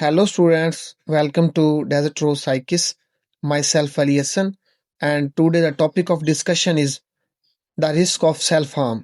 Hello, students. Welcome to Desert Rose Psychis. Myself, Ali Hassan, and today the topic of discussion is the risk of self harm.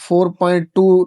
4.2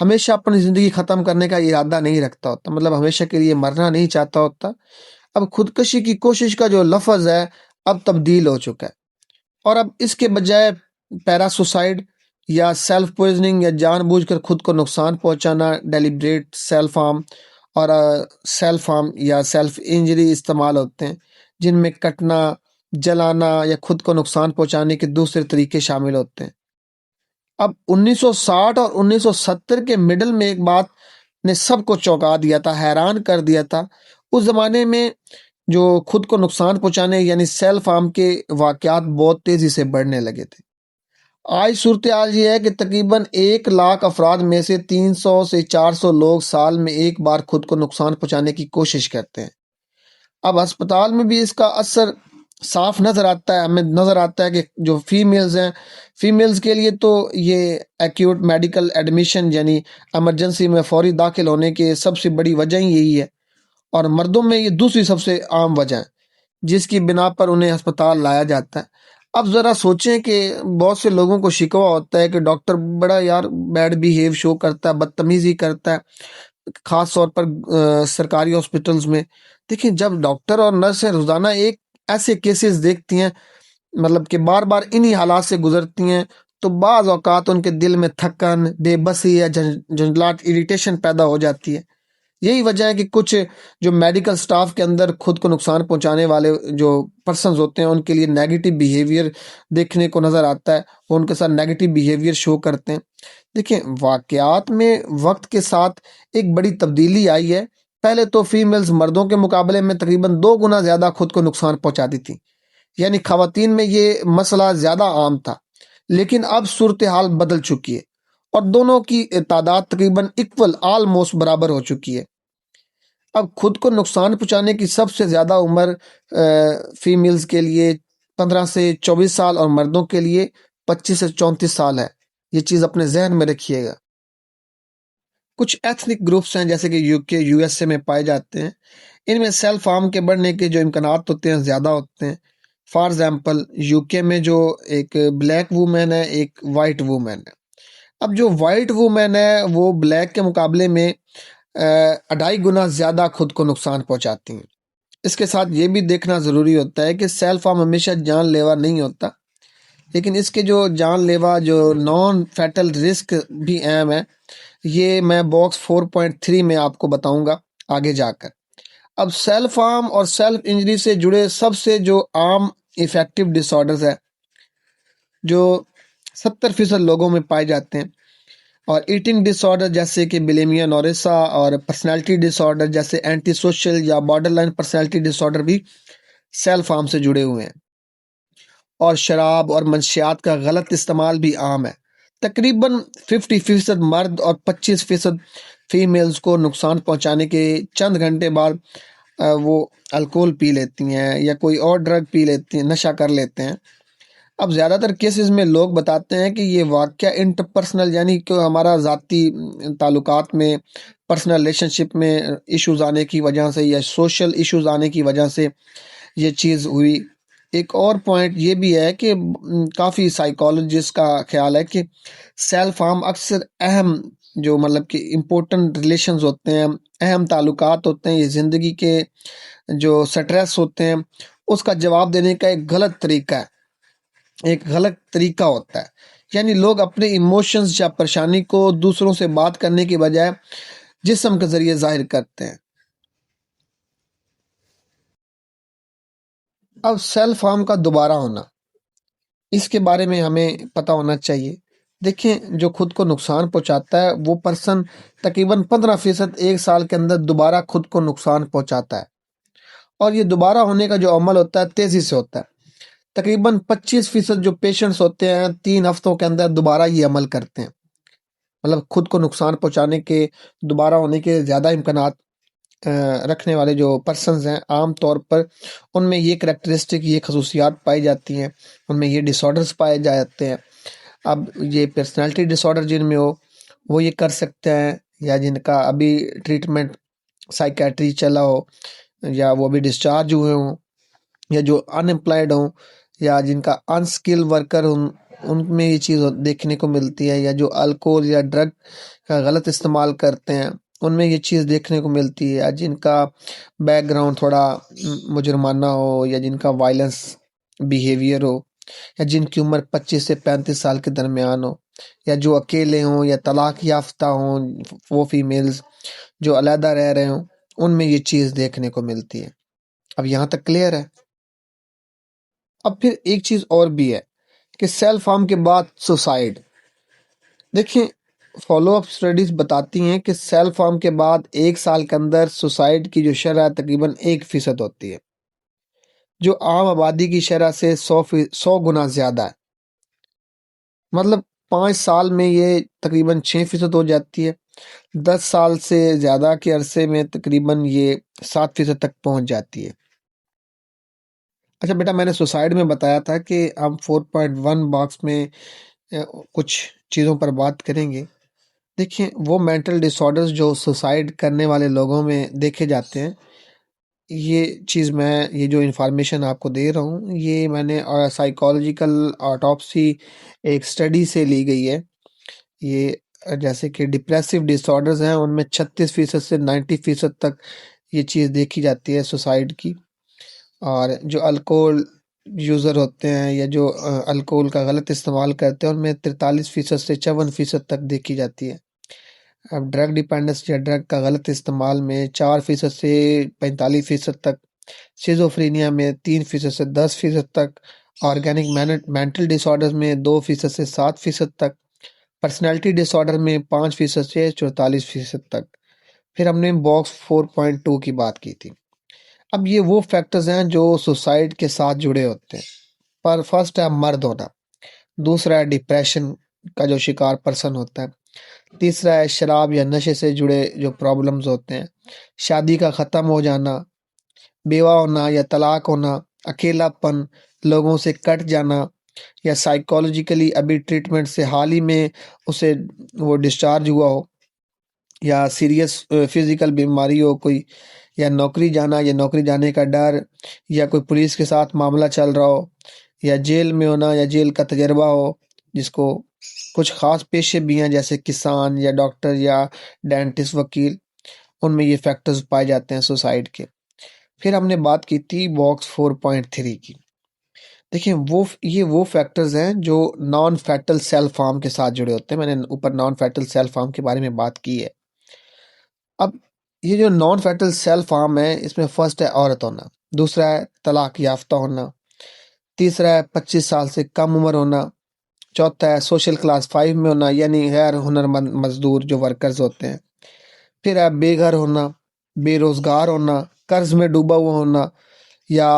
ہمیشہ اپنی زندگی ختم کرنے کا ارادہ نہیں رکھتا ہوتا، مطلب ہمیشہ کے لیے مرنا نہیں چاہتا ہوتا۔ اب خودکشی کی کوشش کا جو لفظ ہے اب تبدیل ہو چکا ہے، اور اب اس کے بجائے پیراسوسائڈ یا سیلف پوائزننگ یا جان بوجھ کر خود کو نقصان پہنچانا، ڈیلیبریٹ سیلف ہارم اور سیلف ہارم یا سیلف انجری استعمال ہوتے ہیں، جن میں کٹنا، جلانا یا خود کو نقصان پہنچانے کے دوسرے طریقے شامل ہوتے ہیں۔ اب 1960 اور 1970 کے مڈل میں ایک بات نے سب کو چونکا دیا تھا، حیران کر دیا تھا۔ اس زمانے میں جو خود کو نقصان پہنچانے یعنی سیلف ہارم کے واقعات بہت تیزی سے بڑھنے لگے تھے۔ آج صورتحال یہ ہے کہ تقریباً 1 لاکھ افراد میں سے 300 سے 400 لوگ سال میں ایک بار خود کو نقصان پہنچانے کی کوشش کرتے ہیں۔ اب ہسپتال میں بھی اس کا اثر صاف نظر آتا ہے، ہمیں نظر آتا ہے کہ جو فیمیلز ہیں، فیمیلز کے لیے تو یہ ایکیوٹ میڈیکل ایڈمیشن یعنی ایمرجنسی میں فوری داخل ہونے کی سب سے بڑی وجہ ہی یہی ہے، اور مردوں میں یہ دوسری سب سے عام وجہ ہے جس کی بنا پر انہیں ہسپتال لایا جاتا ہے۔ اب ذرا سوچیں کہ بہت سے لوگوں کو شکوہ ہوتا ہے کہ ڈاکٹر بڑا بیڈ بیہیو شو کرتا ہے، بدتمیزی کرتا ہے، خاص طور پر سرکاری ہاسپٹلز میں۔ دیکھیں، جب ڈاکٹر اور نرسیں روزانہ ایک ایسے کیسز دیکھتی ہیں، مطلب کہ بار بار انہی حالات سے گزرتی ہیں، تو بعض اوقات ان کے دل میں تھکن، بے بسی یا جھنجھلاہٹ، اریٹیشن پیدا ہو جاتی ہے۔ یہی وجہ ہے کہ کچھ جو میڈیکل سٹاف کے اندر خود کو نقصان پہنچانے والے جو پرسنز ہوتے ہیں ان کے لیے نیگیٹو بیہیویئر دیکھنے کو نظر آتا ہے، وہ ان کے ساتھ نیگیٹو بیہیویئر شو کرتے ہیں۔ دیکھیں، واقعات میں وقت کے ساتھ ایک بڑی تبدیلی آئی ہے۔ پہلے تو فیمیلز مردوں کے مقابلے میں تقریباً 2 گنا زیادہ خود کو نقصان پہنچاتی تھیں، یعنی خواتین میں یہ مسئلہ زیادہ عام تھا، لیکن اب صورتحال بدل چکی ہے اور دونوں کی تعداد تقریباً ایکول، آلموسٹ برابر ہو چکی ہے۔ اب خود کو نقصان پہنچانے کی سب سے زیادہ عمر فیمیلز کے لیے 15 سے 24 سال اور مردوں کے لیے 25 سے 34 سال ہے۔ یہ چیز اپنے ذہن میں رکھیے گا۔ کچھ ایتھنک گروپس ہیں جیسے کہ UK، USA میں پائے جاتے ہیں، ان میں سیلف ہارم کے بڑھنے کے جو امکانات ہوتے ہیں زیادہ ہوتے ہیں۔ فار ایگزامپل UK میں جو ایک بلیک وومن ہے، ایک وائٹ وومن ہے۔ اب جو وائٹ وومن ہے وہ بلیک کے مقابلے میں 2.5 گنا زیادہ خود کو نقصان پہنچاتی ہیں۔ اس کے ساتھ یہ بھی دیکھنا ضروری ہوتا ہے کہ سیلف ہارم ہمیشہ جان لیوا نہیں ہوتا، لیکن اس کے جو جان لیوا جو نان فیٹل رسک بھی اہم ہے، یہ میں باکس 4.3 میں آپ کو بتاؤں گا آگے جا کر۔ اب سیلف ہارم اور سیلف انجری سے جڑے سب سے جو عام افیکٹو ڈس آرڈرز ہے جو 70% لوگوں میں پائے جاتے ہیں، اور ایٹنگ ڈس آرڈر جیسے کہ بلیمیا نوریسا اور پرسنالٹی ڈس آرڈر جیسے اینٹی سوشل یا بارڈر لائن پرسنالٹی ڈس آرڈر بھی سیلف ہارم سے جڑے ہوئے ہیں۔ اور شراب اور منشیات کا غلط استعمال بھی عام ہے۔ تقریباً 50% مرد اور 25% فیمیلز کو نقصان پہنچانے کے چند گھنٹے بعد وہ الکوہل پی لیتی ہیں یا کوئی اور ڈرگ پی لیتی ہیں، نشہ کر لیتے ہیں۔ اب زیادہ تر کیسز میں لوگ بتاتے ہیں کہ یہ واقعہ انٹرپرسنل یعنی کہ ہمارا ذاتی تعلقات میں، پرسنل ریلیشن شپ میں ایشوز آنے کی وجہ سے یا سوشل ایشوز آنے کی وجہ سے یہ چیز ہوئی۔ ایک اور پوائنٹ یہ بھی ہے کہ کافی سائیکالوجسٹ کا خیال ہے کہ سیلف ہارم اکثر اہم جو مطلب کہ امپورٹنٹ ریلیشنز ہوتے ہیں، اہم تعلقات ہوتے ہیں، یہ زندگی کے جو سٹریس ہوتے ہیں اس کا جواب دینے کا ایک غلط طریقہ ہے، ایک غلط طریقہ ہوتا ہے۔ یعنی لوگ اپنے ایموشنز یا پریشانی کو دوسروں سے بات کرنے کی بجائے جسم کے ذریعے ظاہر کرتے ہیں۔ اب سیلف ہارم کا دوبارہ ہونا، اس کے بارے میں ہمیں پتہ ہونا چاہیے۔ دیکھیں، جو خود کو نقصان پہنچاتا ہے وہ پرسن تقریباً 15% ایک سال کے اندر دوبارہ خود کو نقصان پہنچاتا ہے، اور یہ دوبارہ ہونے کا جو عمل ہوتا ہے تیزی سے ہوتا ہے۔ تقریباً 25% جو پیشنٹس ہوتے ہیں 3 ہفتوں کے اندر دوبارہ یہ عمل کرتے ہیں، مطلب خود کو نقصان پہنچانے کے دوبارہ ہونے کے زیادہ امکانات رکھنے والے جو پرسنز ہیں، عام طور پر ان میں یہ کریکٹرسٹک، یہ خصوصیات پائی جاتی ہیں، ان میں یہ ڈس آرڈرز پائے جاتے ہیں۔ اب یہ پرسنالٹی ڈس آرڈر جن میں ہو وہ یہ کر سکتے ہیں، یا جن کا ابھی ٹریٹمنٹ سائیکیٹری چلا ہو، یا وہ ابھی ڈسچارج ہوئے ہوں، یا جو ان امپلائڈ ہوں، یا جن کا ان اسکل ورکر ہوں، ان میں یہ چیز دیکھنے کو ملتی ہے، یا جو الکوہل یا ڈرگ کا غلط استعمال کرتے ہیں ان میں یہ چیز دیکھنے کو ملتی ہے، یا جن کا بیک گراؤنڈ تھوڑا مجرمانہ ہو، یا جن کا وائلنس بیہیویئر ہو، یا جن کی عمر 25 سے 35 سال کے درمیان ہو، یا جو اکیلے ہوں یا طلاق یافتہ ہوں، وہ فیمیلز جو علیحدہ رہ رہے ہوں، ان میں یہ چیز دیکھنے کو ملتی ہے۔ اب یہاں تک کلیئر ہے؟ اب پھر ایک چیز اور بھی ہے کہ سیلف ہارم کے بعد سوسائڈ۔ دیکھیں، فالو اپ اسٹڈیز بتاتی ہیں کہ سیلف ہارم کے بعد 1 سال کے اندر سوسائڈ کی جو شرح تقریباً 1% ہوتی ہے، جو عام آبادی کی شرح سے 100 گنا زیادہ ہے۔ مطلب 5 سال میں یہ تقریباً 6% ہو جاتی ہے، 10 سال سے زیادہ کے عرصے میں تقریباً یہ 7% تک پہنچ جاتی ہے۔ اچھا بیٹا، میں نے سوسائڈ میں بتایا تھا کہ ہم 4.1 باکس میں کچھ چیزوں پر بات کریں گے۔ دیکھیں، وہ مینٹل ڈس آرڈرز جو سوسائڈ کرنے والے لوگوں میں دیکھے جاتے ہیں، یہ جو انفارمیشن آپ کو دے رہا ہوں، یہ میں نے سائیکالوجیکل آٹوپسی ایک سٹڈی سے لی گئی ہے۔ یہ جیسے کہ ڈپریسو ڈس آرڈرز ہیں، ان میں 36% سے 90% تک یہ چیز دیکھی جاتی ہے سوسائڈ کی۔ اور جو الکوہل یوزر ہوتے ہیں یا جو الکوہل کا غلط استعمال کرتے ہیں، ان میں 43% سے 54% تک دیکھی جاتی ہے۔ اب ڈرگ ڈیپینڈنس یا ڈرگ کا غلط استعمال میں 4% سے 45% تک، سیزوفرینیا میں 3% سے 10% تک، آرگینک مینٹل ڈس آرڈر میں 2% سے 7% تک، پرسنالٹی ڈس آرڈر میں 5% سے 44% تک۔ پھر ہم نے باکس 4.2 کی بات کی تھی۔ اب یہ وہ فیکٹرز ہیں جو سوسائڈ کے ساتھ جڑے ہوتے ہیں۔ پر فرسٹ ہے مرد ہونا، دوسرا ہے ڈپریشن کا جو شکار پرسن ہوتا ہے، تیسرا ہے شراب یا نشے سے جڑے جو پرابلمز ہوتے ہیں، شادی کا ختم ہو جانا، بیوہ ہونا یا طلاق ہونا، اکیلا پن، لوگوں سے کٹ جانا، یا سائیکالوجیکلی ابھی ٹریٹمنٹ سے حال ہی میں اسے وہ ڈسچارج ہوا ہو، یا سیریس فزیکل بیماری ہو کوئی، یا نوکری جانا یا نوکری جانے کا ڈر، یا کوئی پولیس کے ساتھ معاملہ چل رہا ہو، یا جیل میں ہونا یا جیل کا تجربہ ہو، جس کو کچھ خاص پیشے بھی ہیں جیسے کسان یا ڈاکٹر یا ڈینٹسٹ، وکیل، ان میں یہ فیکٹرز پائے جاتے ہیں سوسائڈ کے۔ پھر ہم نے بات کی تھی باکس 4.3 کی۔ دیکھیں، یہ وہ فیکٹرز ہیں جو نان فیٹل سیلف ہارم کے ساتھ جڑے ہوتے ہیں۔ میں نے اوپر نان فیٹل سیلف ہارم کے بارے میں بات کی ہے۔ اب یہ جو نان فیٹل سیلف ہارم ہے، اس میں فرسٹ ہے عورت ہونا، دوسرا ہے طلاق یافتہ ہونا، تیسرا ہے 25 سال سے کم عمر ہونا، چوتھا ہے سوشل کلاس 5 میں ہونا، یعنی غیر ہنرمند مزدور جو ورکرز ہوتے ہیں، پھر ہے بے گھر ہونا، بے روزگار ہونا، قرض میں ڈوبا ہوا ہونا، یا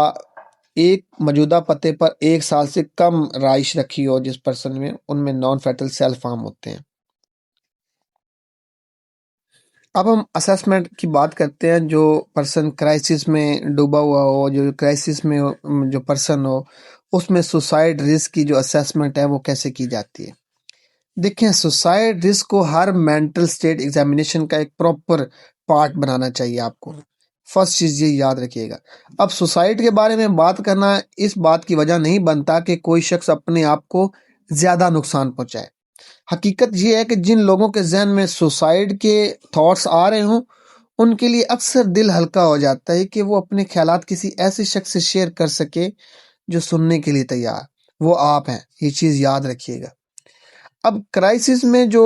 ایک موجودہ پتے پر 1 سال سے کم رہائش رکھی ہو جس پرسن میں، ان میں نان فیٹل سیلف ہارم ہوتے ہیں۔ اب ہم اسیسمنٹ کی بات کرتے ہیں۔ جو پرسن کرائسس میں ڈوبا ہوا ہو، جو کرائسس میں جو پرسن ہو، اس میں سوسائڈ رسک کی جو اسیسمنٹ ہے وہ کیسے کی جاتی ہے؟ دیکھیں، سوسائڈ رسک کو ہر مینٹل سٹیٹ ایگزامینیشن کا ایک پراپر پارٹ بنانا چاہیے آپ کو۔ فرسٹ چیز یہ یاد رکھیے گا۔ اب سوسائڈ کے بارے میں بات کرنا اس بات کی وجہ نہیں بنتا کہ کوئی شخص اپنے آپ کو زیادہ نقصان پہنچائے۔ حقیقت یہ ہے کہ جن لوگوں کے ذہن میں سوسائڈ کے تھاٹس آ رہے ہوں، ان کے لیے اکثر دل ہلکا ہو جاتا ہے کہ وہ اپنے خیالات کسی ایسے شخص سے شیئر کر سکے جو سننے کے لیے تیار، وہ آپ ہیں۔ یہ چیز یاد رکھیے گا۔ اب کرائسس میں جو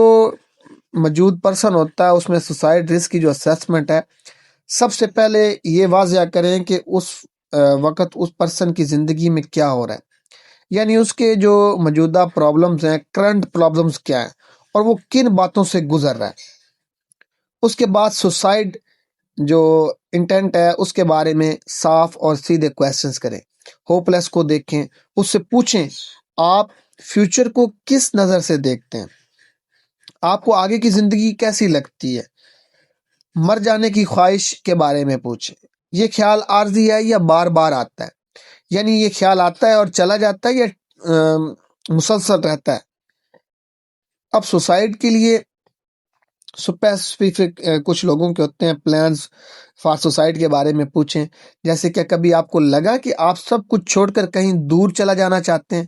موجود پرسن ہوتا ہے، اس میں سوسائڈ رسک کی جو اسیسمنٹ ہے، سب سے پہلے یہ واضح کریں کہ اس وقت اس پرسن کی زندگی میں کیا ہو رہا ہے، یعنی اس کے جو موجودہ پرابلمز ہیں، کرنٹ پرابلمز کیا ہیں، اور وہ کن باتوں سے گزر رہا ہے۔ اس کے بعد سوسائڈ جو انٹینٹ ہے اس کے بارے میں صاف اور سیدھے کویسچنز کریں۔ ہوپ لیس کو دیکھیں، اس سے پوچھیں آپ فیوچر کو کس نظر سے دیکھتے ہیں، آپ کو آگے کی زندگی کیسی لگتی ہے۔ مر جانے کی خواہش کے بارے میں پوچھیں، یہ خیال عارضی ہے یا بار بار آتا ہے، یعنی یہ خیال آتا ہے اور چلا جاتا ہے یا مسلسل رہتا ہے۔ اب سوسائڈ کے لیے اسپیسیفک کچھ لوگوں کے ہوتے ہیں پلانز فار سوسائڈ کے بارے میں پوچھیں، جیسے کہ کبھی آپ کو لگا کہ آپ سب کچھ چھوڑ کر کہیں دور چلا جانا چاہتے ہیں،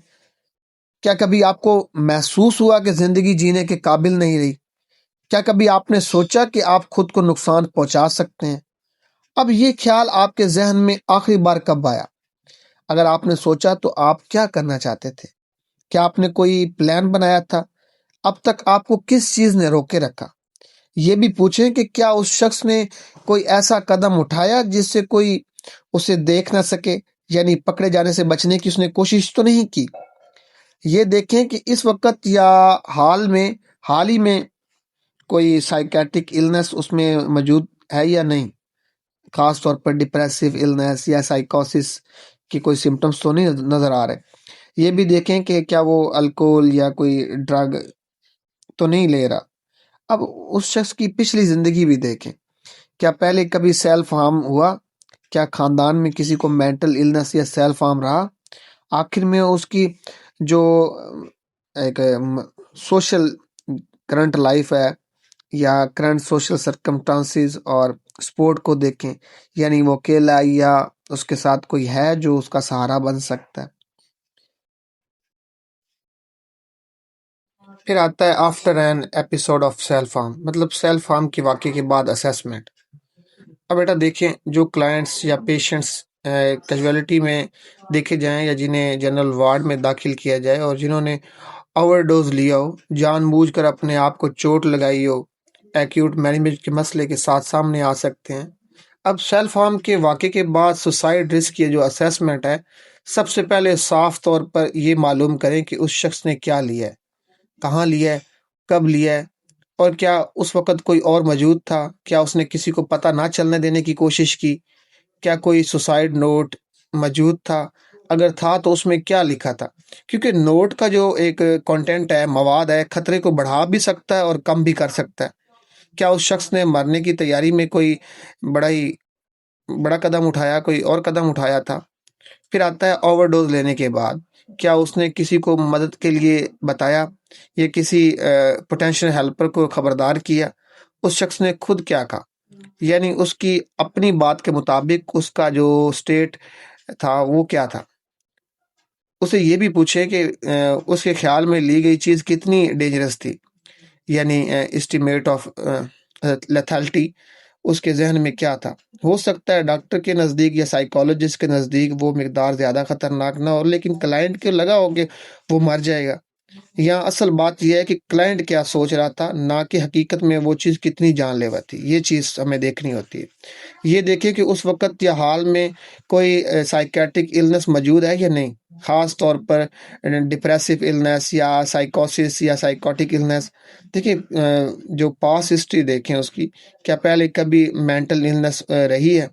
کیا کبھی آپ کو محسوس ہوا کہ زندگی جینے کے قابل نہیں رہی؟ کیا کبھی آپ نے سوچا کہ آپ خود کو نقصان پہنچا سکتے ہیں؟ اب یہ خیال آپ کے ذہن میں آخری بار کب آیا؟ اگر آپ نے سوچا تو آپ کیا کرنا چاہتے تھے؟ کیا آپ نے کوئی پلان بنایا تھا؟ اب تک آپ کو کس چیز نے روکے رکھا؟ یہ بھی پوچھیں کہ کیا اس شخص نے کوئی ایسا قدم اٹھایا جس سے کوئی اسے دیکھ نہ سکے، یعنی پکڑے جانے سے بچنے کی اس نے کوشش تو نہیں کی؟ یہ دیکھیں کہ اس وقت یا حال ہی میں کوئی سائیکیٹرک النس اس میں موجود ہے یا نہیں، خاص طور پر ڈپریسو النس یا سائیکوسس کی کوئی سمٹمز تو نہیں نظر آ رہے۔ یہ بھی دیکھیں کہ کیا وہ الکوہل یا کوئی ڈرگ تو نہیں لے رہا۔ اب اس شخص کی پچھلی زندگی بھی دیکھیں، کیا پہلے کبھی سیلف ہارم ہوا؟ کیا خاندان میں کسی کو مینٹل النس یا سیلف ہارم رہا؟ آخر میں اس کی جو ایک سوشل کرنٹ لائف ہے یا کرنٹ سوشل سرکمسٹانسز اور سپورٹ کو دیکھیں، یعنی وہ اکیلا یا اس کے ساتھ کوئی ہے جو اس کا سہارا بن سکتا ہے۔ پھر آتا ہے after an episode of self harm, مطلب سیلف ہارم کے واقعے کے بعد اسیسمنٹ۔ اب بیٹا دیکھیں، جو کلائنٹس یا پیشنٹس کیجویلٹی میں دیکھے جائیں یا جنہیں جنرل وارڈ میں داخل کیا جائے اور جنہوں نے اوور ڈوز لیا ہو، جان بوجھ کر اپنے آپ کو چوٹ لگائی ہو، ایکیوٹ مینجمنٹ کے مسئلے کے ساتھ سامنے آ سکتے ہیں۔ اب سیلف ہارم کے واقعے کے بعد سوسائڈ رسک کی جو اسیسمنٹ ہے، سب سے پہلے صاف طور پر یہ معلوم کریں کہ اس شخص نے کیا لیا ہے، کہاں لیا ہے، کب لیا ہے، اور کیا اس وقت کوئی اور موجود تھا؟ کیا اس نے کسی کو پتہ نہ چلنے دینے کی کوشش کی؟ کیا کوئی سوسائڈ نوٹ موجود تھا؟ اگر تھا تو اس میں کیا لکھا تھا؟ کیونکہ نوٹ کا جو ایک کنٹینٹ ہے، مواد ہے، خطرے کو بڑھا بھی سکتا ہے اور کم بھی کر سکتا ہے۔ کیا اس شخص نے مرنے کی تیاری میں کوئی بڑا قدم اٹھایا، کوئی اور قدم اٹھایا تھا؟ پھر آتا ہے اوور ڈوز لینے کے بعد کیا اس نے کسی کو مدد کے لیے بتایا یا کسی پوٹینشیل ہیلپر کو خبردار کیا؟ اس شخص نے خود کیا کہا، یعنی اس کی اپنی بات کے مطابق اس کا جو سٹیٹ تھا وہ کیا تھا؟ اسے یہ بھی پوچھے کہ اس کے خیال میں لی گئی چیز کتنی ڈینجرس تھی، یعنی اسٹیمیٹ آف لیتھلٹی اس کے ذہن میں کیا تھا۔ ہو سکتا ہے ڈاکٹر کے نزدیک یا سائیکالوجسٹ کے نزدیک وہ مقدار زیادہ خطرناک نہ ہو، لیکن کلائنٹ کو لگا ہو کہ وہ مر جائے گا۔ یہاں اصل بات یہ ہے کہ کلائنٹ کیا سوچ رہا تھا، نہ کہ حقیقت میں وہ چیز کتنی جان لیوا تھی۔ یہ چیز ہمیں دیکھنی ہوتی ہے۔ یہ دیکھیں کہ اس وقت یا حال میں کوئی سائیکیٹرک النس موجود ہے یا نہیں، خاص طور پر ڈپریسو النس یا سائیکوسس یا سائیکوٹک النس۔ دیکھیں جو پاس ہسٹری دیکھیں اس کی، کیا پہلے کبھی مینٹل النس رہی ہے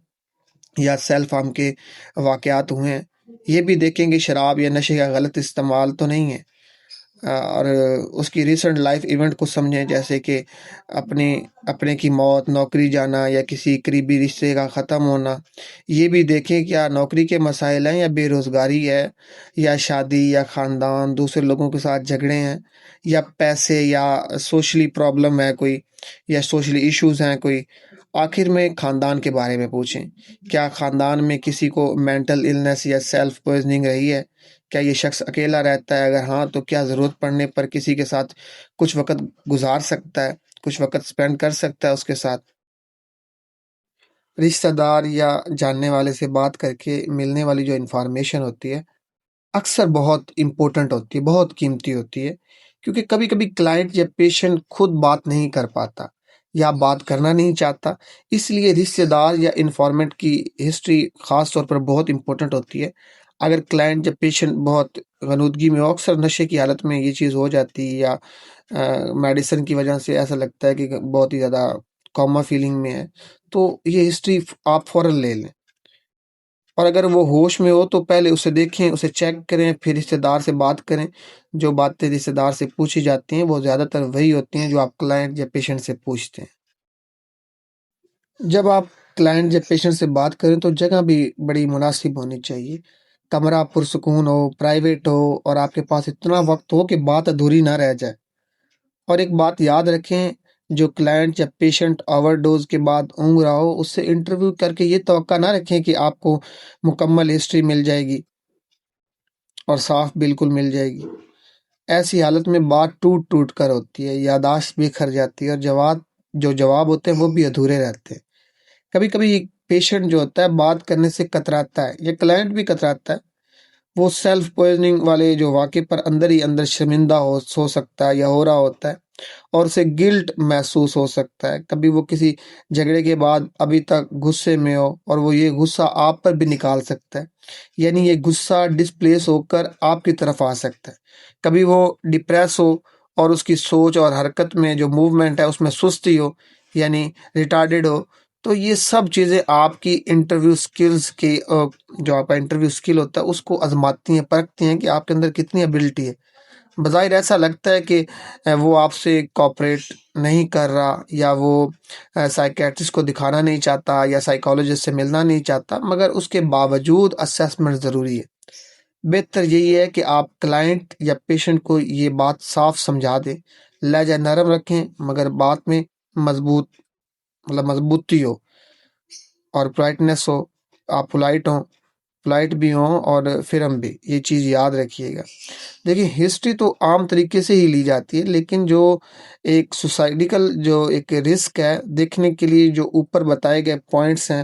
یا سیلف ہارم کے واقعات ہوئے ہیں۔ یہ بھی دیکھیں کہ شراب یا نشے کا غلط استعمال تو نہیں ہے، اور اس کی ریسنٹ لائف ایونٹ کو سمجھیں، جیسے کہ اپنے کی موت، نوکری جانا یا کسی قریبی رشتے کا ختم ہونا۔ یہ بھی دیکھیں کیا نوکری کے مسائل ہیں یا بے روزگاری ہے یا شادی یا خاندان، دوسرے لوگوں کے ساتھ جھگڑے ہیں یا پیسے یا سوشلی پرابلم ہے کوئی، یا سوشلی ایشوز ہیں کوئی۔ آخر میں خاندان کے بارے میں پوچھیں، کیا خاندان میں کسی کو مینٹل النس یا سیلف پوائزننگ رہی ہے؟ کیا یہ شخص اکیلا رہتا ہے؟ اگر ہاں تو کیا ضرورت پڑنے پر کسی کے ساتھ کچھ وقت گزار سکتا ہے، کچھ وقت سپینڈ کر سکتا ہے اس کے ساتھ؟ رشتہ دار یا جاننے والے سے بات کر کے ملنے والی جو انفارمیشن ہوتی ہے، اکثر بہت امپورٹنٹ ہوتی ہے، بہت قیمتی ہوتی ہے، کیونکہ کبھی کبھی کلائنٹ یا پیشنٹ خود بات نہیں کر پاتا یا بات کرنا نہیں چاہتا۔ اس لیے رشتہ دار یا انفارمنٹ کی ہسٹری خاص طور پر بہت امپورٹنٹ ہوتی ہے۔ اگر کلائنٹ یا پیشنٹ بہت غنودگی میں ہو، اکثر نشے کی حالت میں یہ چیز ہو جاتی ہے، یا میڈیسن کی وجہ سے ایسا لگتا ہے کہ بہت ہی زیادہ کوما فیلنگ میں ہے، تو یہ ہسٹری آپ فوراً لے لیں۔ اور اگر وہ ہوش میں ہو تو پہلے اسے دیکھیں، اسے چیک کریں، پھر رشتہ دار سے بات کریں۔ جو باتیں رشتہ دار سے پوچھی جاتی ہیں وہ زیادہ تر وہی ہوتی ہیں جو آپ کلائنٹ یا پیشنٹ سے پوچھتے ہیں۔ جب آپ کلائنٹ یا پیشنٹ سے بات کریں تو جگہ بھی بڑی مناسب ہونی چاہیے، کمرہ پرسکون ہو، پرائیویٹ ہو، اور آپ کے پاس اتنا وقت ہو کہ بات ادھوری نہ رہ جائے۔ اور ایک بات یاد رکھیں، جو کلائنٹ یا پیشنٹ اوور ڈوز کے بعد اونگ رہا ہو، اس سے انٹرویو کر کے یہ توقع نہ رکھیں کہ آپ کو مکمل ہسٹری مل جائے گی اور صاف بالکل مل جائے گی۔ ایسی حالت میں بات ٹوٹ ٹوٹ کر ہوتی ہے، یادداشت بکھر جاتی ہے اور جواب ہوتے ہیں وہ بھی ادھورے رہتے ہیں۔ کبھی کبھی ایک پیشنٹ جو ہوتا ہے بات کرنے سے کتراتا ہے، یا کلائنٹ بھی کتراتا ہے، وہ سیلف پوائزننگ والے جو واقعے پر اندر ہی اندر شرمندہ ہو سکتا ہے یا ہو رہا ہوتا ہے، اور اسے گلٹ محسوس ہو سکتا ہے۔ کبھی وہ کسی جھگڑے کے بعد ابھی تک غصے میں ہو اور وہ یہ غصہ آپ پر بھی نکال سکتا ہے، یعنی یہ غصہ ڈسپلیس ہو کر آپ کی طرف آ سکتا ہے۔ کبھی وہ ڈپریس ہو اور اس کی سوچ اور حرکت میں جو موومنٹ ہے اس میں سستی ہو، یعنی ریٹارڈڈ ہو۔ تو یہ سب چیزیں آپ کی انٹرویو سکلز کی جو آپ کا انٹرویو سکل ہوتا ہے اس کو آزماتی ہیں، پرکھتی ہیں کہ آپ کے اندر کتنی ابیلٹی ہے۔ بظاہر ایسا لگتا ہے کہ وہ آپ سے کوآپریٹ نہیں کر رہا، یا وہ سائیکیٹرسٹ کو دکھانا نہیں چاہتا، یا سائیکالوجسٹ سے ملنا نہیں چاہتا، مگر اس کے باوجود اسیسمنٹ ضروری ہے۔ بہتر یہی ہے کہ آپ کلائنٹ یا پیشنٹ کو یہ بات صاف سمجھا دیں، لہجہ نرم رکھیں مگر بات میں مضبوطی ہو اور پولائٹنس ہو۔ آپ پولائٹ بھی ہوں اور فرم بھی، یہ چیز یاد رکھیے گا۔ دیکھیں، ہسٹری تو عام طریقے سے ہی لی جاتی ہے، لیکن جو ایک سوسائٹیکل جو ایک رسک ہے دیکھنے کے لیے جو اوپر بتائے گئے پوائنٹس ہیں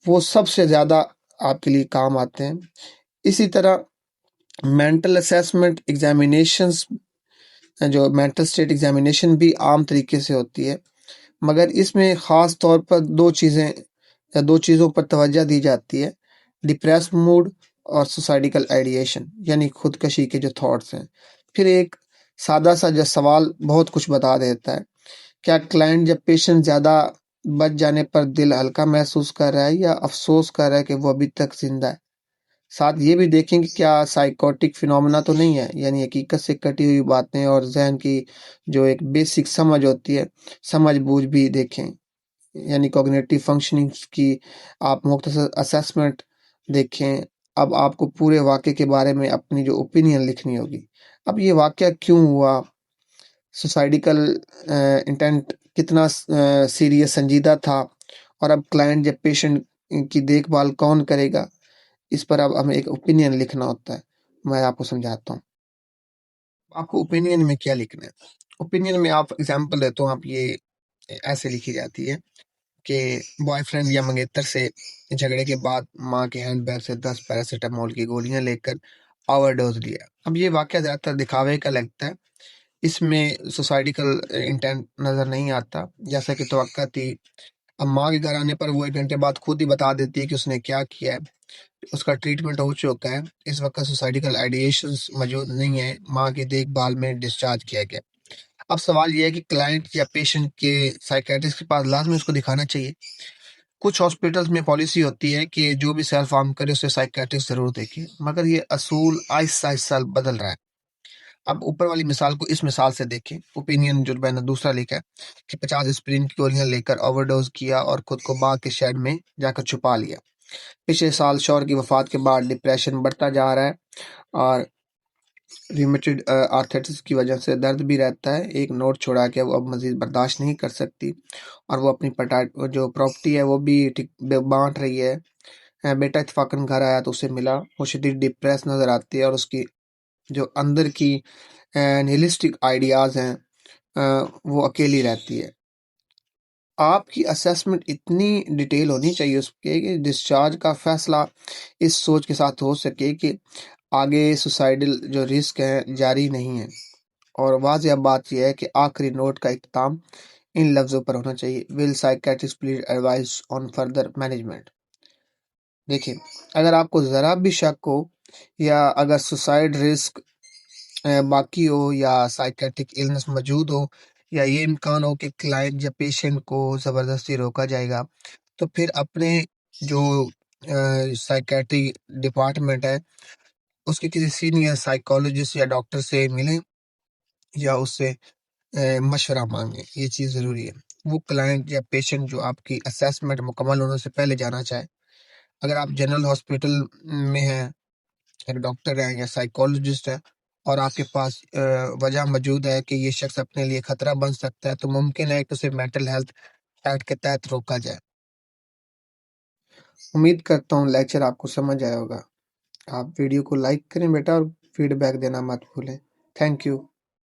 وہ سب سے زیادہ آپ کے لیے کام آتے ہیں۔ اسی طرح مینٹل اسیسمنٹ ایگزامینیشنز، جو مینٹل اسٹیٹ ایگزامینیشن بھی عام طریقے سے ہوتی ہے، مگر اس میں خاص طور پر دو چیزوں پر توجہ دی جاتی ہے: ڈپریس موڈ اور سوسائٹیکل آئیڈیشن، یعنی خودکشی کے جو تھاٹس ہیں۔ پھر ایک سادہ سا جو سوال بہت کچھ بتا دیتا ہے: کیا کلائنٹ یا پیشنٹ زیادہ بچ جانے پر دل ہلکا محسوس کر رہا ہے یا افسوس کر رہا ہے کہ وہ ابھی تک زندہ ہے؟ ساتھ یہ بھی دیکھیں کہ کیا سائیکوٹک فینومینا تو نہیں ہے، یعنی حقیقت سے کٹی ہوئی باتیں اور ذہن کی جو ایک بیسک سمجھ ہوتی ہے، سمجھ بوجھ بھی دیکھیں، یعنی کوگنیٹو فنکشننگ کی آپ مختصر اسیسمنٹ دیکھیں۔ اب آپ کو پورے واقعے کے بارے میں اپنی جو اوپینین لکھنی ہوگی۔ اب یہ واقعہ کیوں ہوا، سوسائٹیکل انٹینٹ کتنا سیریس سنجیدہ تھا، اور اب کلائنٹ یا پیشنٹ کی دیکھ بھال کون کرے گا، اس پر اب ہمیں ایک اوپینین لکھنا ہوتا ہے۔ میں آپ کو سمجھاتا ہوں آپ کو اوپینین میں کیا لکھنا ہے۔ اوپینین میں آپ اگزامپل دیتا ہوں، آپ یہ ایسے لکھی جاتی ہے کہ بوائے فرینڈ یا منگیتر سے جھگڑے کے بعد ماں کے ہینڈ بیگ سے 10 پیراسیٹامول کی گولیاں لے کر اوور ڈوز لیا۔ اب یہ واقعہ زیادہ تر دکھاوے کا لگتا ہے، اس میں سوسائٹیکل انٹینٹ نظر نہیں آتا، جیسا کہ توقع تھی۔ اب ماں کے گھر آنے پر وہ 1 گھنٹے بعد خود ہی بتا دیتی ہے کہ اس نے کیا کیا ہے، اس کا ٹریٹمنٹ ہو چکا ہے، اس وقت سوسائٹیکل آئیڈیشنز موجود نہیں ہے، ماں کی دیکھ بھال میں ڈسچارج کیا گیا۔ اب سوال یہ ہے کہ کلائنٹ یا پیشنٹ کے سائیکیٹرسٹ کے پاس لازمی اس کو دکھانا چاہیے۔ کچھ ہاسپٹلز میں پالیسی ہوتی ہے کہ جو بھی سیلف ہارم کرے اسے سائیکیٹرسٹ ضرور دیکھے، مگر یہ اصول آہستہ آہستہ بدل رہا ہے۔ اب اوپر والی مثال کو اس مثال سے دیکھیں، اوپینین جو میں نے دوسرا لکھا ہے کہ 50 اسپرین کی گولیاں لے کر اوور ڈوز کیا اور خود کو باغ کے شیڈ میں جا کر چھپا لیا۔ پچھلے سال شوہر کی وفات کے بعد ڈپریشن بڑھتا جا رہا ہے، اور ریمیٹڈ آرتھرائٹس کی وجہ سے درد بھی رہتا ہے۔ ایک نوٹ چھوڑا کہ وہ اب مزید برداشت نہیں کر سکتی، اور وہ اپنی جو پراپرٹی ہے وہ بھی بانٹ رہی ہے۔ بیٹا اتفاقاً گھر آیا تو اسے ملا، وہ شدید ڈپریس نظر آتی ہے، اور اس کی جو اندر کی نیہلسٹک آئیڈیاز ہیں وہ اکیلی رہتی ہے۔ آپ کی اسیسمنٹ اتنی ڈیٹیل ہونی چاہیے اس کے کہ ڈسچارج کا فیصلہ اس سوچ کے ساتھ ہو سکے کہ آگے سوسائڈل جو رسک ہے جاری نہیں ہے، اور واضح بات یہ ہے کہ آخری نوٹ کا اختتام ان لفظوں پر ہونا چاہیے: will psychiatrist please advise on further management. دیکھیں، اگر آپ کو ذرا بھی شک ہو، یا اگر سوسائڈ رسک باقی ہو، یا سائیکیٹرک ایلنس موجود ہو، یا یہ امکان ہو کہ کلائنٹ یا پیشنٹ کو زبردستی روکا جائے گا، تو پھر اپنے جو سائیکیٹری ڈپارٹمنٹ ہے اس کے کسی سینئر سائیکالوجسٹ یا ڈاکٹر سے ملیں، یا اس سے مشورہ مانگیں۔ یہ چیز ضروری ہے۔ وہ کلائنٹ یا پیشنٹ جو آپ کی اسیسمنٹ مکمل ہونے سے پہلے جانا چاہے، اگر آپ جنرل ہاسپٹل میں ہیں، ایک ڈاکٹر ہے یا سائیکالوجسٹ ہے، اور آپ کے پاس وجہ موجود ہے کہ یہ شخص اپنے لیے خطرہ بن سکتا ہے، تو ممکن ہے کہ اسے مینٹل ہیلتھ ایکٹ کے تحت روکا جائے۔ امید کرتا ہوں لیکچر آپ کو سمجھ آیا ہوگا۔ آپ ویڈیو کو لائک کریں بیٹا، اور فیڈ بیک دینا مت بھولیں۔ Thank you.